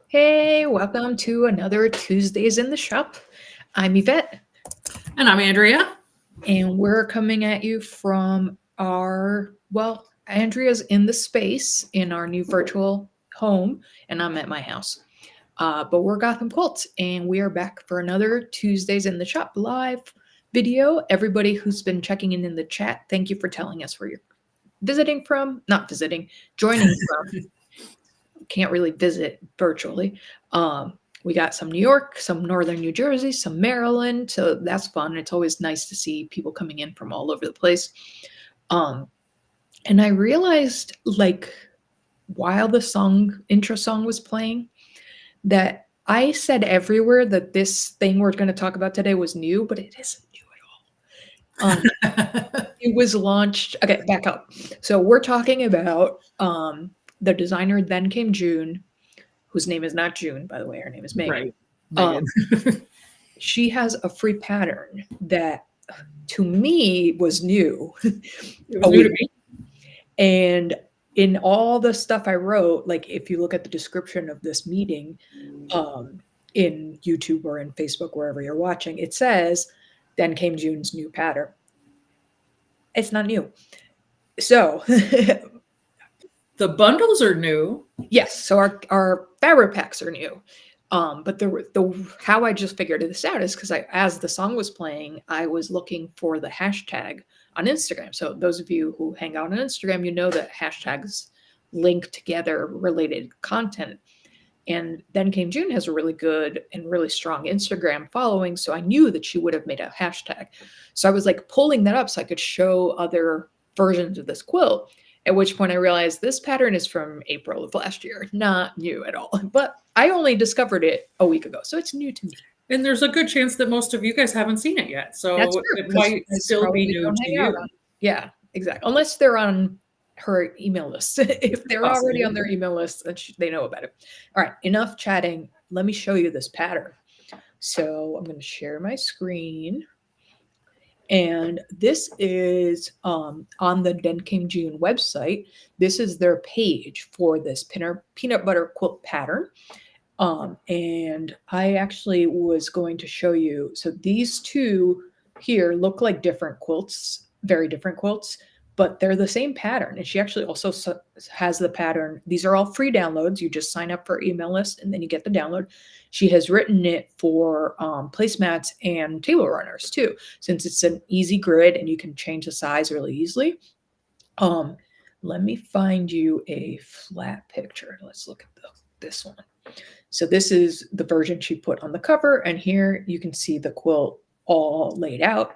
Hey, welcome to another Tuesdays in the Shop. I'm Yvette, And I'm Andrea. and we're coming at you from Andrea's in the space in our new virtual home, and I'm at my house. But we're Gotham Quilts, and we are back for another Tuesdays in the Shop live video. Everybody who's been checking in the chat, thank you for telling us where you're visiting from, not visiting, joining from. Can't really visit virtually. We got some New York, some northern New Jersey, some Maryland, so that's fun. It's always nice to see people coming in from all over the place. Um, and I realized, like, while the intro song was playing, that I said everywhere that this thing we're going to talk about today was new, but it isn't new at all. It was launched. Okay, back up. So we're talking about the designer Then Came June, whose name is not June, by the way. Her name is Megan. Right. Megan. She has a free pattern that to me was new. It was new to me. And in all the stuff I wrote, like if you look at the description of this meeting in YouTube or in Facebook, wherever you're watching, it says, Then Came June's new pattern. It's not new. So the bundles are new. Yes, so our fabric packs are new. But the how I just figured this out is because as the song was playing, I was looking for the hashtag on Instagram. So those of you who hang out on Instagram, you know that hashtags link together related content. And Then Came June has a really good and really strong Instagram following. So I knew that she would have made a hashtag. So I was like pulling that up so I could show other versions of this quilt. At which point I realized this pattern is from April of last year, not new at all. But I only discovered it a week ago, so it's new to me. And there's a good chance that most of you guys haven't seen it yet. So it might still be new to you. Yeah, exactly. Unless they're on her email list. If they're already on their email list, they know about it. All right, enough chatting. Let me show you this pattern. So I'm going to share my screen. And this is on the Then Came June website. This is their page for this peanut butter quilt pattern. And I actually was going to show you. So these two here look like different quilts, very different quilts, but they're the same pattern. And she actually also has the pattern. These are all free downloads. You just sign up for her email list and then you get the download. She has written it for placemats and table runners too, since it's an easy grid and you can change the size really easily. Let me find you a flat picture. Let's look at this one. So this is the version she put on the cover, and here you can see the quilt all laid out.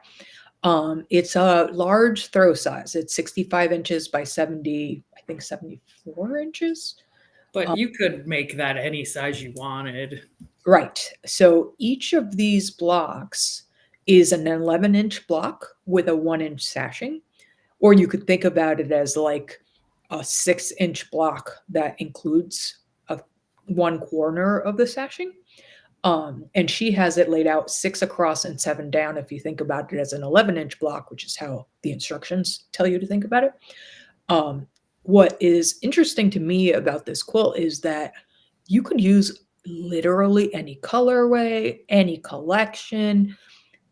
It's a large throw size. It's 65 inches by 70, I think 74 inches. But you could make that any size you wanted. Right. So each of these blocks is an 11-inch block with a 1-inch sashing, or you could think about it as like a 6-inch block that includes one corner of the sashing. And she has it laid out 6 across and 7 down if you think about it as an 11-inch block, which is how the instructions tell you to think about it. What is interesting to me about this quilt is that you could use literally any colorway, any collection.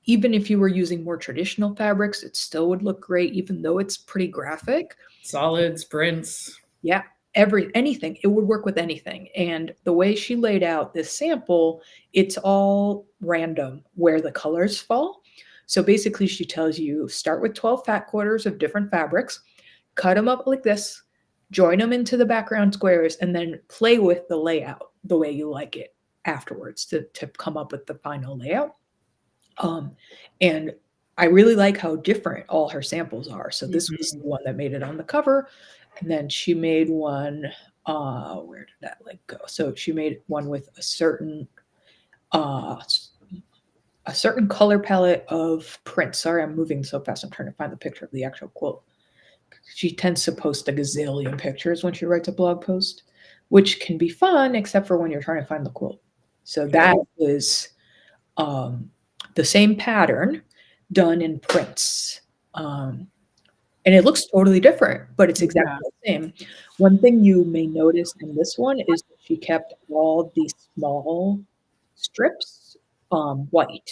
Even if you were using more traditional fabrics, it still would look great, even though it's pretty graphic. Solids, prints. Yeah. Anything, it would work with anything. And the way she laid out this sample, it's all random where the colors fall. So basically she tells you start with 12 fat quarters of different fabrics, cut them up like this, join them into the background squares, and then play with the layout the way you like it afterwards to come up with the final layout. And I really like how different all her samples are. So this was the one that made it on the cover. And then she made one, where did that like go? So she made one with a certain color palette of prints. Sorry, I'm moving so fast. I'm trying to find the picture of the actual quilt. She tends to post a gazillion pictures when she writes a blog post, which can be fun, except for when you're trying to find the quilt. So that was the same pattern done in prints. And it looks totally different, but it's exactly the same. One thing you may notice in this one is that she kept all these small strips white.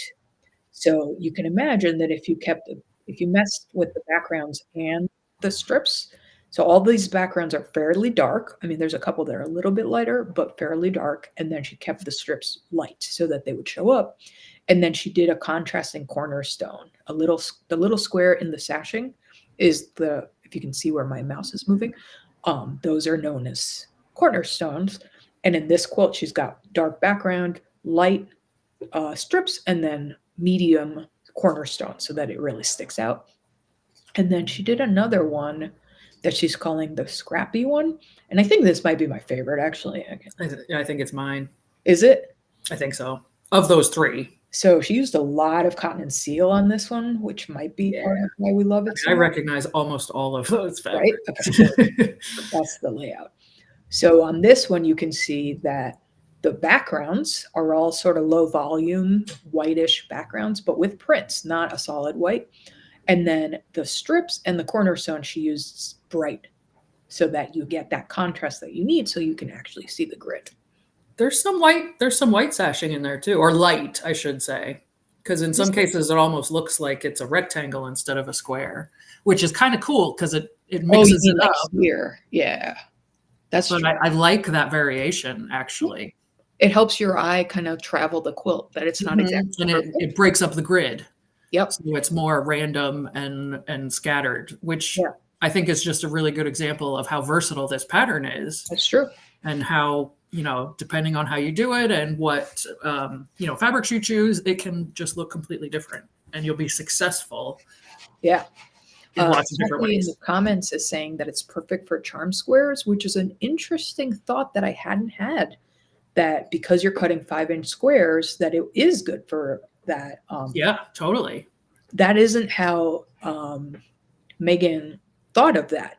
So you can imagine that if you messed with the backgrounds and the strips, so all these backgrounds are fairly dark. I mean, there's a couple that are a little bit lighter, but fairly dark. And then she kept the strips light so that they would show up. And then she did a contrasting cornerstone. The little square in the sashing is if you can see where my mouse is moving, those are known as cornerstones. And in this quilt, she's got dark background, light strips, and then medium cornerstone so that it really sticks out. And then she did another one that she's calling the scrappy one. And I think this might be my favorite, actually. I think it's mine. Is it? I think so. Of those three. So she used a lot of cotton and seal on this one, which might be part of why we love it so I much. recognize almost all of those fabrics. Right? Okay. That's the layout. So on this one, you can see that the backgrounds are all sort of low volume, whitish backgrounds, but with prints, not a solid white. And then the strips and the cornerstone, she used bright so that you get that contrast that you need so you can actually see the grid. There's some white sashing in there too, or light, I should say. Because in some cases it almost looks like it's a rectangle instead of a square, which is kind of cool because it mixes it up. Here. Yeah. That's true. I like that variation, actually. It helps your eye kind of travel the quilt, that it's not exactly. And it breaks up the grid. Yep. So it's more random and scattered, which I think is just a really good example of how versatile this pattern is. That's true. And how, depending on how you do it and what, fabrics you choose, it can just look completely different and you'll be successful. Yeah. In lots of different ways. In the comments is saying that it's perfect for charm squares, which is an interesting thought that I hadn't had, that because you're cutting 5-inch squares, that it is good for that. Yeah, totally. That isn't how Megan thought of that.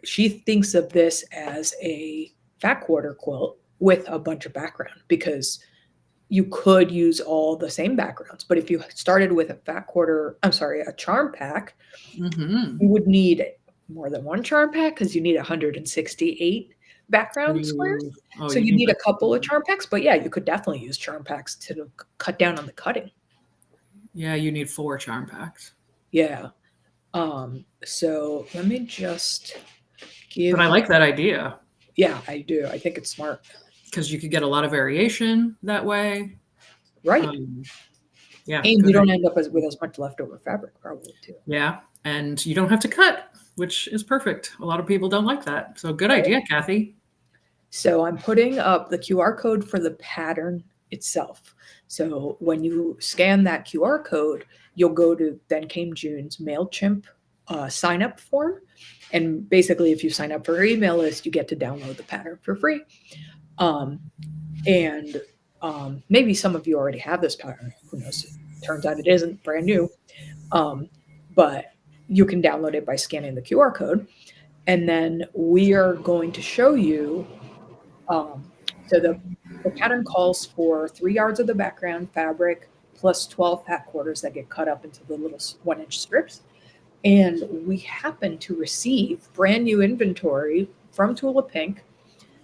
She thinks of this as a fat quarter quilt with a bunch of background, because you could use all the same backgrounds. But if you started with a charm pack, you would need more than one charm pack because you need 168 background squares. So you need a couple of charm packs. But yeah, you could definitely use charm packs to cut down on the cutting. Yeah, you need 4 charm packs. Yeah. So let me just give. But I like that idea. Yeah, I do. I think it's smart. Because you could get a lot of variation that way. Right. Yeah. And you don't end up with as much leftover fabric, probably, too. Yeah. And you don't have to cut, which is perfect. A lot of people don't like that. So good idea, Kathy. So I'm putting up the QR code for the pattern itself. So when you scan that QR code, you'll go to Then Came June's MailChimp sign up form. And basically, if you sign up for her email list, you get to download the pattern for free. Maybe some of you already have this pattern. Who knows? It turns out it isn't brand new. But you can download it by scanning the QR code. And then we are going to show you. So the pattern calls for 3 yards of the background fabric plus 12 fat quarters that get cut up into the little 1-inch strips. And we happen to receive brand new inventory from Tulip Pink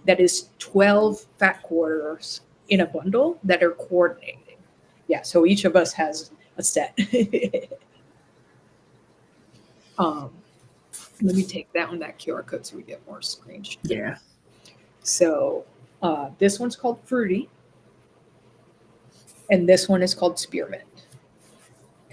that is 12 fat quarters in a bundle that are coordinating. Yeah, so each of us has a set. Let me take that QR code so we get more screenshots. Yeah. So this one's called Fruity. And this one is called Spearmint.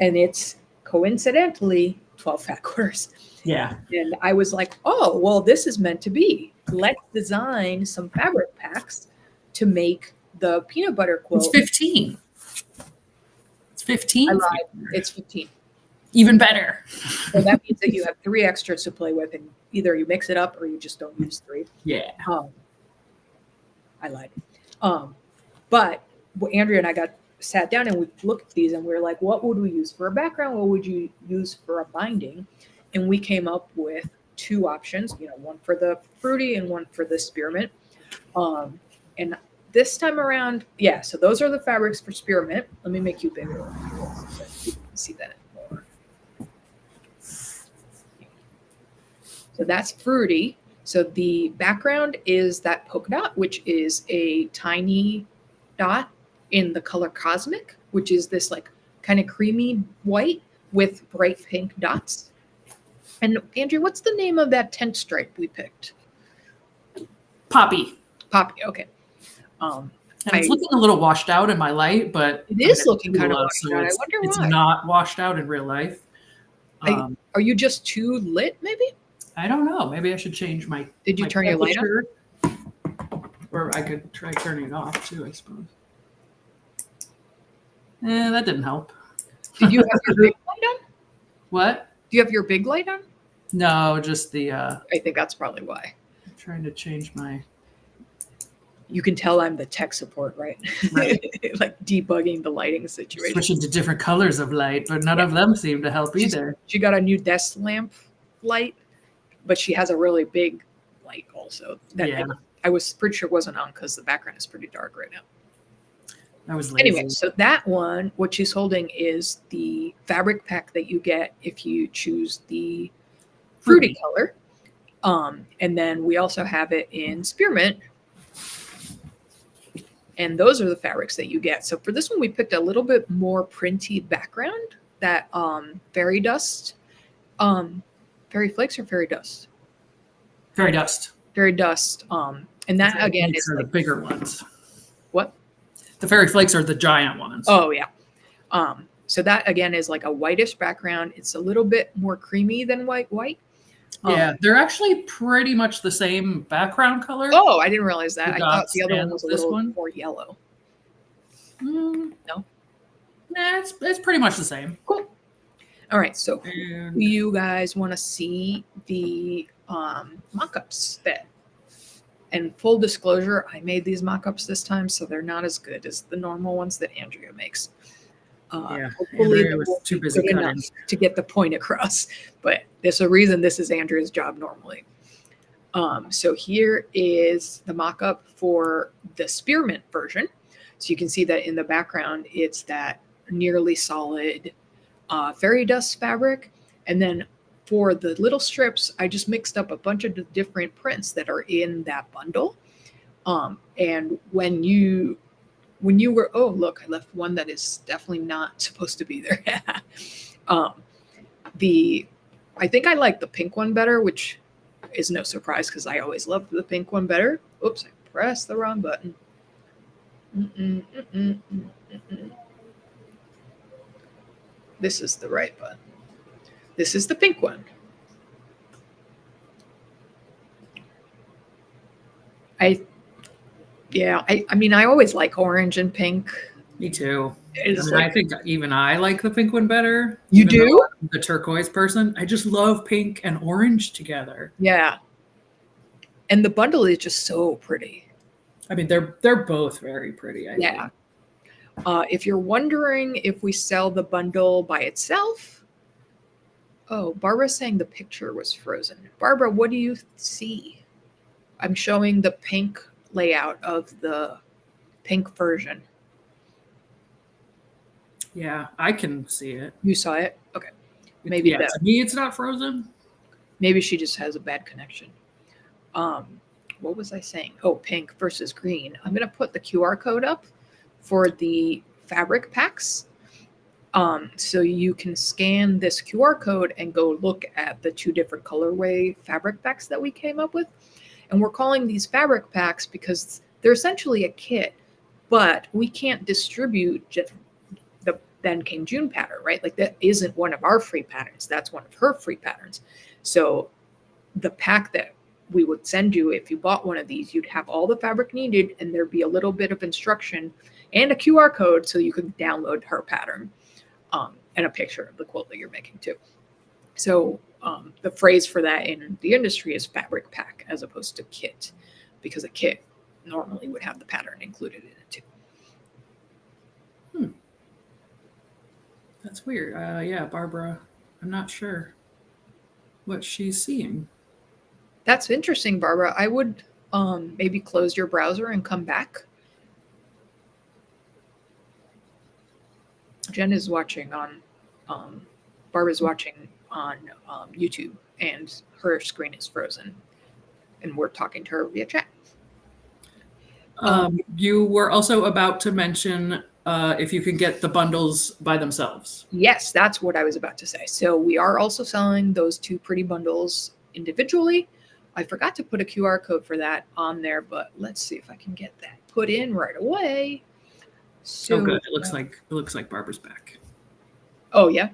And it's coincidentally 12 fat quarters. Yeah. And I was like, oh, well, this is meant to be. Let's design some fabric packs to make the peanut butter quilt. It's 15. It's 15. I lied. It's 15. Even better. So that means that you have 3 extras to play with, and either you mix it up or you just don't use 3. Yeah. I lied. But Andrea and I sat down and we looked at these and we were like, what would we use for a background? What would you use for a binding? And we came up with 2 options, one for the Fruity and one for the Spearmint. And this time around, so those are the fabrics for Spearmint. Let me make you bigger so you can see that more. So that's Fruity. So the background is that polka dot, which is a tiny dot in the color Cosmic, which is this like kind of creamy white with bright pink dots. And Andrew, what's the name of that tent stripe we picked? Poppy. Poppy. Okay. And it's looking a little washed out in my light, but it is looking kind of washed so out. I wonder it's why. not washed out in real life. Are you just too lit, maybe? I don't know. Maybe I should change my. Did you turn your light on? Or I could try turning it off too, I suppose. That didn't help. Did you have your big light on? What? Do you have your big light on? No, just the. I think that's probably why. I'm trying to change my. You can tell I'm the tech support, right? Right. Like debugging the lighting situation. Switching to different colors of light, but none of them seem to help either. She got a new desk lamp light, but she has a really big light also. That I was pretty sure wasn't on because the background is pretty dark right now. I was lazy. Anyway, so that one, what she's holding is the fabric pack that you get if you choose the fruity color. And then we also have it in spearmint. And those are the fabrics that you get. So for this one, we picked a little bit more printy background, that fairy dust. Fairy flakes or fairy dust? Fairy dust. Fairy dust. And that again is like the bigger ones. What? The fairy flakes are the giant ones. Oh yeah. So that again is like a whitish background. It's a little bit more creamy than white. Yeah, they're actually pretty much the same background color. Oh, I didn't realize that. I thought the other one was a little more yellow. No? Nah, it's pretty much the same. Cool. All right, so you guys want to see the mock-ups that, and full disclosure, I made these mock-ups this time, so they're not as good as the normal ones that Andrea makes. Hopefully Andrea was too busy cutting to get the point across, but there's a reason this is Andrea's job normally. So here is the mock-up for the spearmint version. So you can see that in the background, it's that nearly solid fairy dust fabric. And then for the little strips, I just mixed up a bunch of the different prints that are in that bundle. And when you were, oh, look, I left one that is definitely not supposed to be there. I think I like the pink one better, which is no surprise because I always loved the pink one better. Oops, I pressed the wrong button. This is the right button. This is the pink one. I mean, I always like orange and pink. Me too. I think even I like the pink one better. You do? I'm the turquoise person. I just love pink and orange together. Yeah. And the bundle is just so pretty. I mean, they're both very pretty. I think. If you're wondering if we sell the bundle by itself, oh, Barbara's saying the picture was frozen. Barbara, what do you see? I'm showing the pink layout of the pink version. Yeah, I can see it. You saw it? Okay. Maybe to me it's not frozen. Maybe she just has a bad connection. What was I saying? Oh, pink versus green. I'm going to put the QR code up for the fabric packs. So you can scan this QR code and go look at the two different colorway fabric packs that we came up with. And we're calling these fabric packs because they're essentially a kit, but we can't distribute just the Then Came June pattern, right? Like that isn't one of our free patterns. That's one of her free patterns. So the pack that we would send you, if you bought one of these, you'd have all the fabric needed and there'd be a little bit of instruction and a QR code so you could download her pattern and a picture of the quilt that you're making too. So the phrase for that in the industry is fabric pack as opposed to kit, because a kit normally would have the pattern included in it too. That's weird. Yeah, Barbara, I'm not sure what she's seeing. That's interesting, Barbara. I would maybe close your browser and come back. Jen is watching on, Barbara's watching on YouTube and her screen is frozen. and we're talking to her via chat. You were also about to mention if you can get the bundles by themselves. Yes, that's what I was about to say. So we are also selling those 2 pretty bundles individually. I forgot to put a QR code for that on there, but let's see if I can get that put in right away. So, oh, good. It looks like Barbara's back. Oh yeah.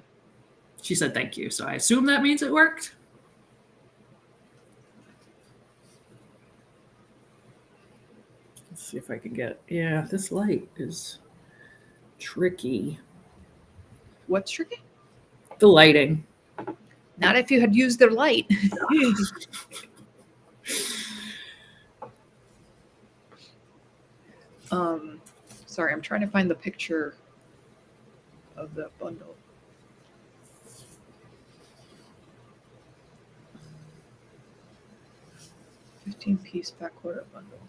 She said thank you, so I assume that means it worked. Let's see if I can get. Yeah, this light is tricky. What's tricky? The lighting. Not if you had used their light. Sorry, I'm trying to find the picture of the bundle. $15-piece backorder bundle.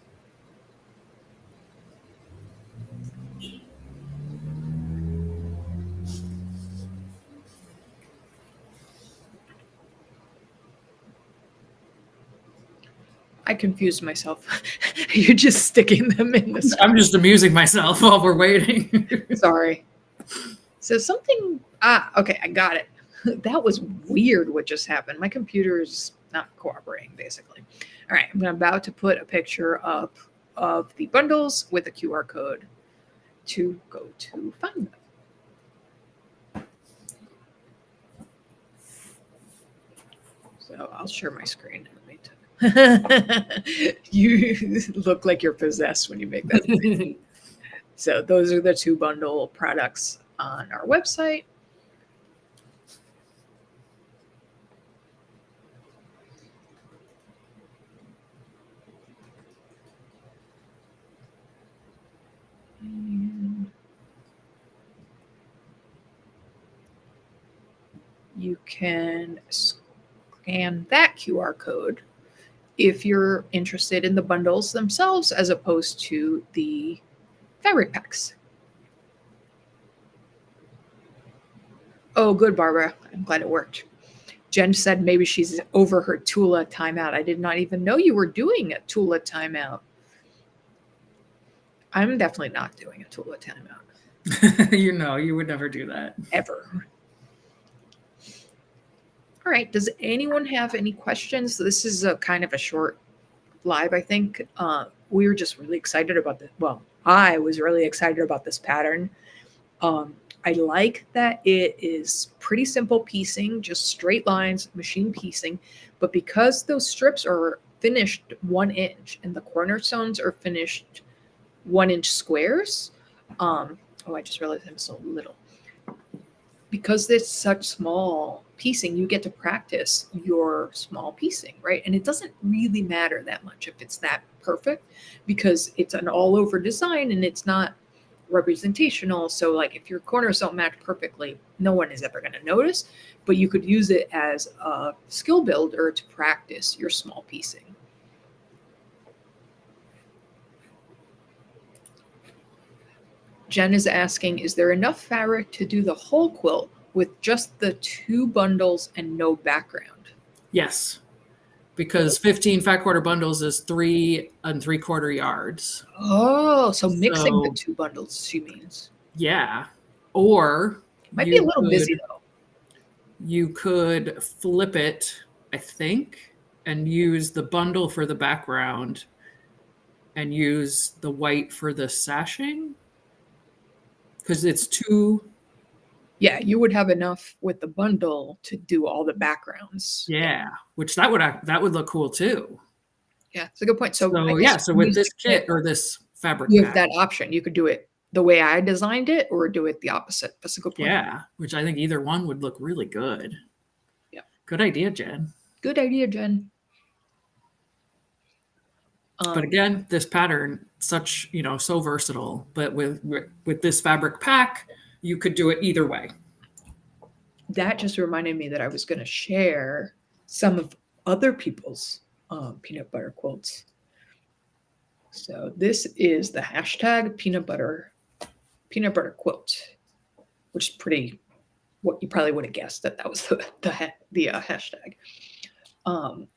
I confused myself. You're just sticking them in the screen. I'm just amusing myself while we're waiting. Sorry. So something, okay, I got it. That was weird what just happened. My computer is not cooperating, basically. All right, I'm about to put a picture up of the bundles with a QR code to go to find them. So I'll share my screen. You look like you're possessed when you make that. So those are the 2 bundle products on our website. And you can scan that QR code if you're interested in the bundles themselves as opposed to the fabric packs. Oh, good, Barbara. I'm glad it worked. Jen said maybe she's over her Tula timeout. I did not even know you were doing a Tula timeout. I'm definitely not doing a Tula timeout. You would never do that. Ever. All right. Does anyone have any questions? This is a kind of a short live, I think. We were just really excited about this. Well, I was really excited about this pattern. I like that it is pretty simple piecing, just straight lines, machine piecing. But because those strips are finished 1 inch and the cornerstones are finished 1 inch squares. I just realized I'm so little. Because it's such small piecing, you get to practice your small piecing, right? And it doesn't really matter that much if it's that perfect because it's an all over design and it's not representational. So like if your corners don't match perfectly, no one is ever going to notice, but you could use it as a skill builder to practice your small piecing. Jen is asking, is there enough fabric to do the whole quilt with just the 2 bundles and no background? Yes, because 15 fat quarter bundles is 3 3/4 yards. Oh, so mixing the 2 bundles, she means. Yeah. Or might be a little busy though. You could flip it, I think, and use the bundle for the background and use the white for the sashing. Because it's 2. Yeah, you would have enough with the bundle to do all the backgrounds. Yeah, which that would look cool too. Yeah, it's a good point. So with this kit or this fabric, you have that option. You could do it the way I designed it, or do it the opposite. That's a good point. Yeah, which I think either one would look really good. Yeah, good idea, Jen. Good idea, Jen. But again, this pattern, so versatile. But with this fabric pack, you could do it either way. That just reminded me that I was going to share some of other people's peanut butter quilts. So this is the hashtag peanut butter quilt, which is pretty. What you probably would have guessed that was the hashtag. And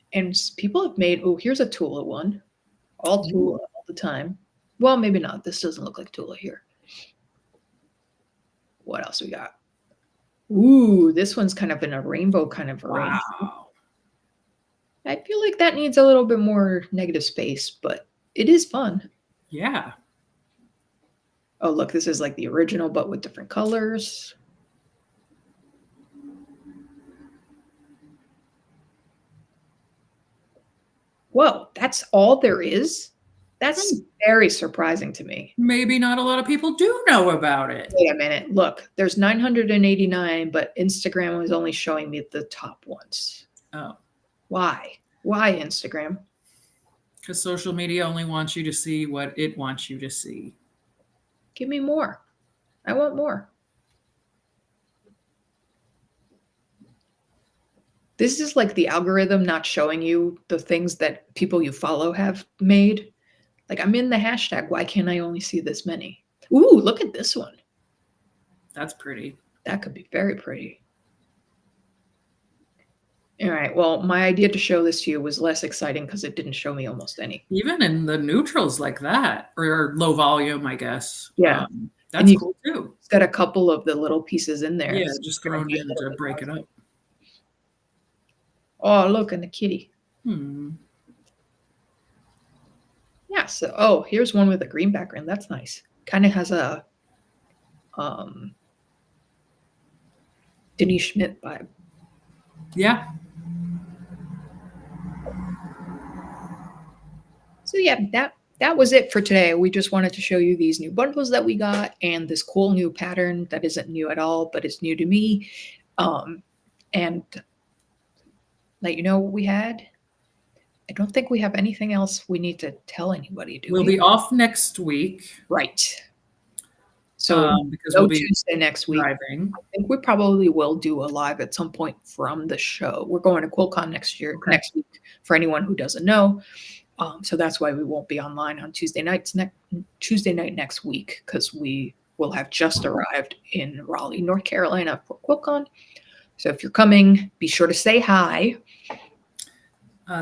people have made, oh, here's a Tula one. All Tula all the time. Well, maybe not. This doesn't look like Tula here. What else we got? Ooh, this one's kind of in a rainbow kind of arrangement. Wow. I feel like that needs a little bit more negative space, but it is fun. Yeah. Oh, look, this is like the original, but with different colors. Whoa, that's all there is? That's very surprising to me. Maybe not a lot of people do know about it. Wait a minute. Look, there's 989, but Instagram was only showing me the top ones. Oh. Why? Why Instagram? Because social media only wants you to see what it wants you to see. Give me more. I want more. This is like the algorithm not showing you the things that people you follow have made. Like, I'm in the hashtag. Why can't I only see this many? Ooh, look at this one. That's pretty. That could be very pretty. All right. Well, my idea to show this to you was less exciting because it didn't show me almost any. Even in the neutrals like that, or low volume, I guess. Yeah. That's cool too. It's got a couple of the little pieces in there. Yeah, just thrown in to break it up. Oh, look, and the kitty. Yeah, so, oh, here's one with a green background. That's nice. Kind of has a Denise Schmidt vibe. Yeah. So yeah, that was it for today. We just wanted to show you these new bundles that we got and this cool new pattern that isn't new at all, but it's new to me. And let you know what we had. I don't think we have anything else we need to tell anybody, do we? We'll be off next week. Right. So because no we'll be Tuesday next week. driving. I think we probably will do a live at some point from the show. We're going to QuiltCon next week for anyone who doesn't know. So that's why we won't be online on Tuesday night next week, because we will have just arrived in Raleigh, North Carolina for QuiltCon. So if you're coming, be sure to say hi.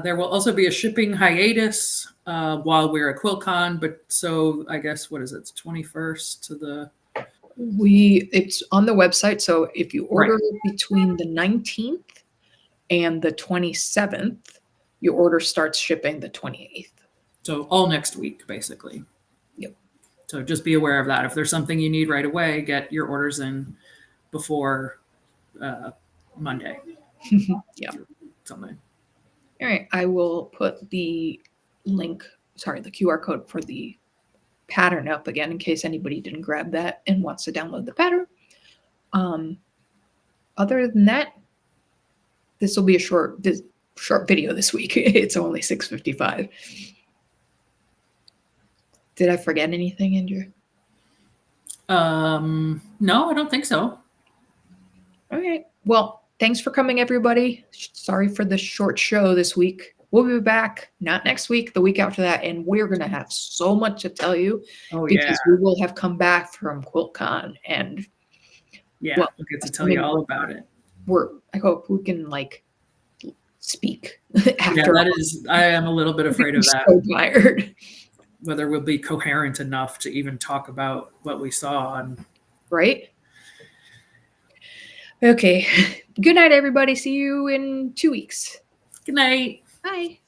There will also be a shipping hiatus while we're at QuiltCon, but so I guess what is it? It's 21st to the. It's on the website. So if you order between the 19th and the 27th, your order starts shipping the 28th. So all next week, basically. Yep. So just be aware of that. If there's something you need right away, get your orders in before Monday. Yeah. Something. All right. I will put the QR code for the pattern up again in case anybody didn't grab that and wants to download the pattern. Other than that, this will be a short video this week. It's only 6:55. Did I forget anything, Andrew? No, I don't think so. All right. Well, thanks for coming, everybody. Sorry for the short show this week. We'll be back, not next week, the week after that, and we're going to have so much to tell you because we will have come back from QuiltCon and we'll get to tell you all about it. I hope we can speak after. I am a little bit afraid of that. So tired. Whether we'll be coherent enough to even talk about what we saw. Right? Okay. Good night, everybody. See you in 2 weeks. Good night. Bye.